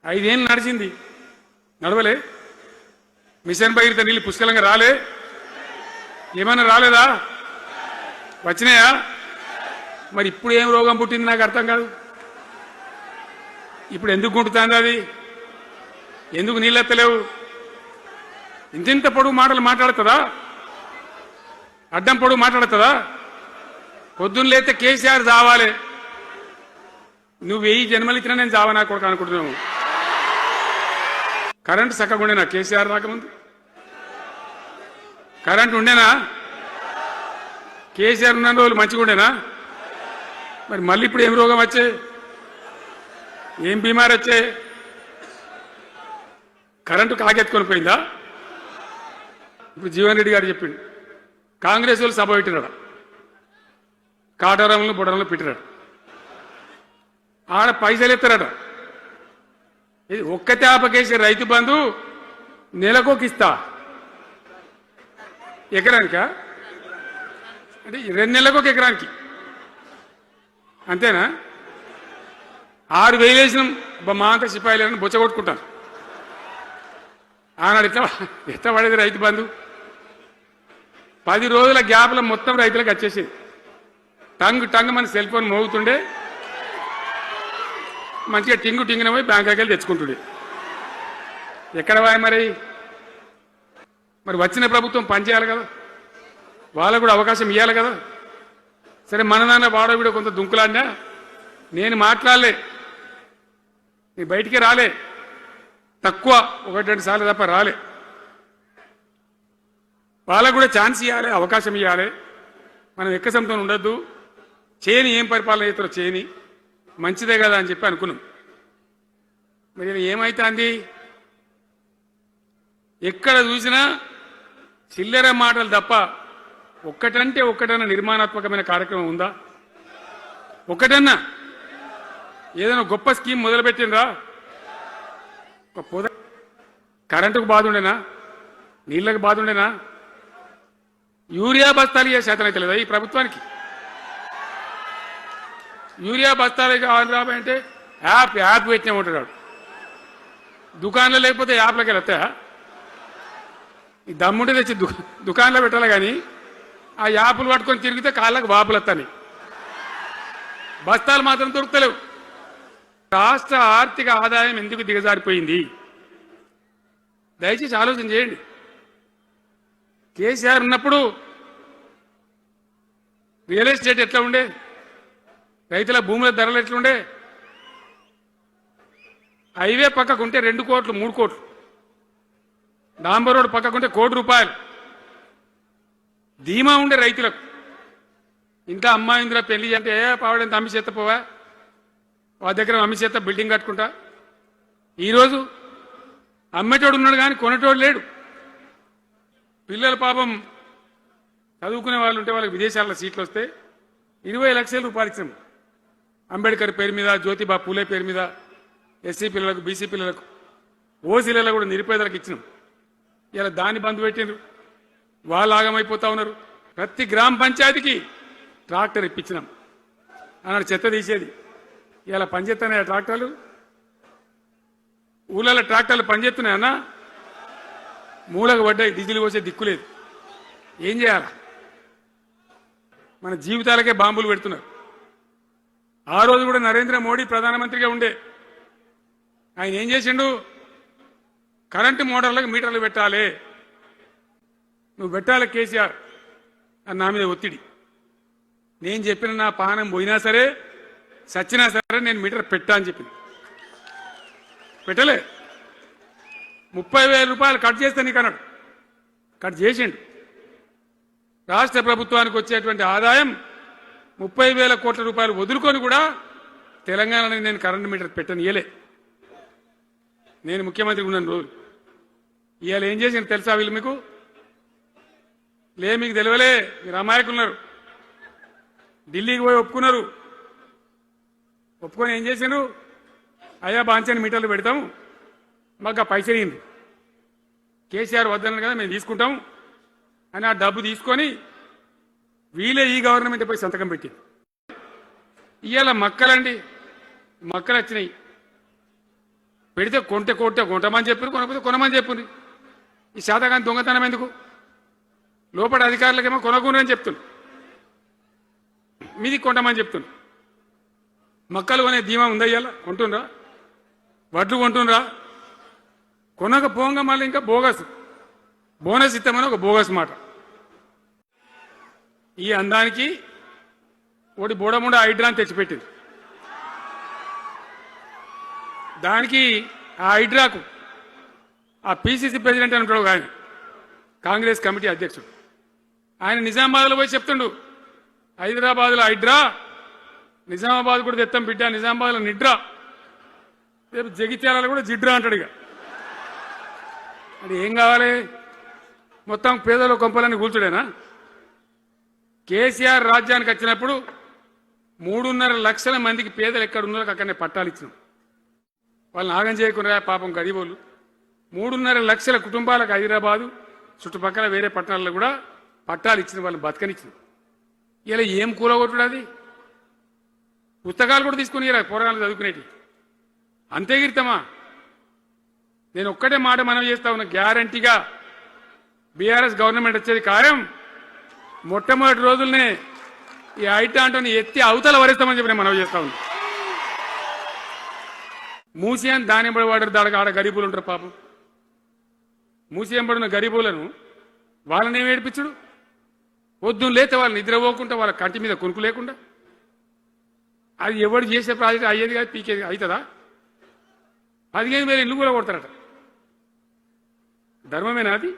5 ఏళ్ళు నడిచింది, నడవలే. మిషన్ భగీరథ నీళ్ళు పుష్కలంగా రాలే, ఏమన్నా రాలేదా? వచ్చినాయా? మరి ఇప్పుడు ఏం రోగం పుట్టింది నాకు అర్థం కాదు. ఇప్పుడు ఎందుకు గుంటుతుంది అది? ఎందుకు నీళ్ళెత్తలేవు? ఇంతింత పొడుగు మాటలు మాట్లాడుతుందా? అడ్డం పొడుగు మాట్లాడుతుందా? పొద్దున్న లేస్తే కేసీఆర్ చావాలి, నువ్వు 1000 జన్మలు ఇచ్చినా నేను చావనా కొడుకు అనుకుంటున్నావు. కరెంటు చక్కగా ఉండేనా కేసీఆర్ రాకముందు? కరెంటు ఉండేనా? కేసీఆర్ ఉన్న రోజులు మంచిగా ఉండేనా? మరి మళ్ళీ ఇప్పుడు ఏం రోగం వచ్చే, ఏం బీమారు వచ్చే? కరెంటు కాకెత్తుకొని పోయిందా? ఇప్పుడు జీవన్ రెడ్డి గారు చెప్పిండు, కాంగ్రెస్ వాళ్ళు సభ పెట్టినాడు, కాటారంలో బుడరంలో పెట్టినాడు, ఆడ పైసలు ఎత్తారట. ఇది ఒక్క తేపకేసి రైతు బంధు నెలకొకిస్తా, ఎకరానికా అంటే 2 నెలలకు ఒక ఎకరానికి అంతేనా? 6,000 వేసినాం, మా అంత సిపాయిలను బొచ్చగొట్టుకుంటాను. ఆనాడు ఎట్లా పడేది రైతు బంధు? 10 రోజుల గ్యాప్లో మొత్తం రైతులకు వచ్చేసింది. టంగ్ మన సెల్ ఫోన్ మోగుతుండే, మంచిగా టింగున పోయి బ్యాంకుకి వెళ్ళి తెచ్చుకుంటుండే. ఎక్కడ వాయి మరి వచ్చిన ప్రభుత్వం పనిచేయాలి కదా, వాళ్ళకు కూడా అవకాశం ఇవ్వాలి కదా. సరే, మన నాన్న వాడవిడ కొంత దుంకులాడినా నేను మాట్లాడలే, నీ బయటికి రాలే, తక్కువ 1-2 సార్లు తప్ప రాలే. వాళ్ళకు కూడా ఛాన్స్ ఇవ్వాలి, అవకాశం ఇవ్వాలి. మనం ఎక్కసంతో ఉండొద్దు, చేయని ఏం పరిపాలన చేస్తారో చేయని, మంచిదే కదా అని చెప్పి అనుకున్నాం. మరి ఏమైతుంది? ఎక్కడ చూసినా చిల్లర మాటలు తప్ప ఒక్కటంటే ఒక్కటన్నా నిర్మాణాత్మకమైన కార్యక్రమం ఉందా? ఒక్కటన్నా ఏదైనా గొప్ప స్కీమ్ మొదలుపెట్టిండ్రా? కరెంటుకు బాధ ఉండేనా? నీళ్లకు బాధ ఉండేనా? యూరియా బస్తాలు ఏ శాతం అయితే లేదా ఈ ప్రభుత్వానికి? యూరియా బస్తాలు రాబోయంటే యాప్ పెట్టినా ఉంటాడు. దుకాణంలో లేకపోతే యాప్లోకి వెళ్తాయా? ఈ దమ్ముంటే తెచ్చి దుకాణంలో పెట్టాలి, కానీ ఆ యాప్లు పట్టుకొని తిరిగితే కాళ్ళకు వాపులు వస్తాయి, బస్తాలు మాత్రం దొరుకుతలేవు. రాష్ట్ర ఆర్థిక ఆదాయం ఎందుకు దిగజారిపోయింది? దయచేసి ఆలోచన చేయండి. కేసీఆర్ ఉన్నప్పుడు రియల్ ఎస్టేట్ ఎట్లా ఉండే? రైతుల భూముల ధరలు ఎట్లుండే? హైవే పక్కకుంటే 2 కోట్లు 3 కోట్లు, డాంబర్ రోడ్ పక్కకుంటే 1 కోటి రూపాయలు ధీమా ఉండే రైతులకు. ఇంకా అమ్మాయి ఇందులో పెళ్లి అంటే పావడంత అమ్మి చేత పోవా, వాళ్ళ దగ్గర అమ్మి చేత బిల్డింగ్ కట్టుకుంటా. ఈరోజు అమ్మేటోడు ఉన్నాడు కానీ కొనేటోడు లేడు. పిల్లల పాపం చదువుకునే వాళ్ళు ఉంటే వాళ్ళకి విదేశాల్లో సీట్లు వస్తే 20 లక్షల రూపాయలు ఇచ్చినాం. అంబేద్కర్ పేరు మీద, జ్యోతిబా పూలే పేరు మీద ఎస్సీ పిల్లలకు, బీసీ పిల్లలకు, ఓసీలలో కూడా నిరుపేదలకు ఇచ్చినాం. ఇలా దాన్ని బంద్ పెట్టినారు, వాళ్ళు ఆగమైపోతా ఉన్నారు. ప్రతి గ్రామ పంచాయతీకి ట్రాక్టర్ ఇప్పించినాం. అన్నాడు చెత్త తీసేది, ఇలా పనిచేస్తున్నాయి ట్రాక్టర్లు. ఊళ్ళలో ట్రాక్టర్లు పనిచేస్తున్నాయన్నా, మూలకు పడ్డాయి, డీజిల్ పోసే దిక్కులేదు. ఏం చేయాలా? మన జీవితాలకే బాంబులు పెడుతున్నారు. ఆ రోజు కూడా నరేంద్ర మోడీ ప్రధానమంత్రిగా ఉండే ఆయన ఏం చేసిండు? కరెంటు మోటార్లకు మీటర్లు పెట్టాలి, నువ్వు పెట్టాలి కేసీఆర్ అని నా మీద ఒత్తిడి. నేను చెప్పిన నా పానం పోయినా సరే సచ్చినా సరే నేను మీటర్ పెట్టా అని చెప్పింది. పెట్టలే. 30,000 రూపాయలు కట్ చేస్తే నీకు అన్నాడు, కట్ చేసిండు. రాష్ట్ర ప్రభుత్వానికి వచ్చేటువంటి ఆదాయం 30,000 కోట్ల రూపాయలు వదులుకొని కూడా తెలంగాణలో నేను కరెంటు మీటర్ పెట్టనియలే. నేను ముఖ్యమంత్రి ఉన్నాను రోజు. ఇవాళ ఏం చేసిండు తెలుసా వీళ్ళు మీకు? మీకు తెలియలే, మీరు అమాయకులున్నారు. ఢిల్లీకి పోయి ఒప్పుకున్నారు. ఒప్పుకొని ఏం చేసిండ్రు? అయ్యా బాంచని మీటర్లు పెడతాము, మాకు పైసలు ఇయ్యండి, కేసీఆర్ వద్దన్నారు కదా మేము తీసుకుంటాం అని ఆ డబ్బు తీసుకొని వీళ్ళే ఈ గవర్నమెంట్ పై సంతకం పెట్టి ఇవాళ మక్కలండి, మక్కలు వచ్చినాయి. పెడితే కొంటమని చెప్పారు, కొనకపోతే కొనమని చెప్పుంది. ఈ శాతకాని దొంగతనం ఎందుకు? లోపల అధికారులకేమో కొనకూడదని చెప్తుంది, మీది కొంటమని చెప్తుంది. మక్కలు కొనే ధీమా ఉందయ్యాల కొంటుండ్రా? వడ్లు కొంటుండ్రా? కొనకపోగా మళ్ళీ ఇంకా బోనస్ ఇస్తామని ఒక బోగస్ మాట. ఈ అందానికి ఒకటి బోడముండ హైడ్రా అని తెచ్చిపెట్టింది. దానికి ఆ హైడ్రాకు ఆ పిసిసి ప్రెసిడెంట్ అని ఉంటాడు ఆయన, కాంగ్రెస్ కమిటీ అధ్యక్షుడు, ఆయన నిజామాబాద్లో పోయి చెప్తుండు, హైదరాబాద్లో హైడ్రా, నిజామాబాద్ కూడా తెత్తం బిడ్డ, నిజామాబాద్లో నిడ్రా, రేపు జగిత్యాలలో కూడా జిడ్రా అంటాడు. ఇక అది ఏం కావాలి? మొత్తం పేదల కొంపలన్నీ కూల్చుడేనా? కేసీఆర్ రాజ్యానికి వచ్చినప్పుడు 3.5 లక్షల మందికి పేదలు ఎక్కడ ఉన్నారో అక్కడనే పట్టాలు ఇచ్చినాం. వాళ్ళని ఆగం చేయకుండా పాపం గరీబోళ్ళు 3.5 లక్షల కుటుంబాలకు హైదరాబాదు చుట్టుపక్కల వేరే పట్టణాల్లో కూడా పట్టాలు ఇచ్చిన వాళ్ళని బతకనిచ్చిన. ఇలా ఏం కూలగొట్టుడు? అది పుస్తకాలు కూడా తీసుకుని ఇలా పోరాటాలు చదువుకునేటి అంతే గిరితమా? నేను ఒక్కటే మాట మనం చేస్తా ఉన్నా, గ్యారంటీగా బీఆర్ఎస్ గవర్నమెంట్ వచ్చేది ఖాయం. మొట్టమొదటి రోజుల్నే ఈ ఐటాంటోని ఎత్తి అవతల వరేస్తామని చెప్పి నేను మనవి చేస్తా ఉన్నా. మూసియాన్ దానింబడి వాడారు, దానికి ఆడ గరీబులు ఉంటారు పాపం. మూసియంబడిన గరీబులను వాళ్ళని ఏడిపించుడు? పొద్దున్న లేతే వాళ్ళు నిద్రపోకుండా, వాళ్ళ కంటి మీద కొనుక్కు లేకుండా, అది ఎవరు చేసే ప్రాజెక్ట్ అయ్యేది కాదు, పీకేది అవుతుందా? 15,000 ఇల్లు కూడా కొడతారట. ధర్మమేనా అది?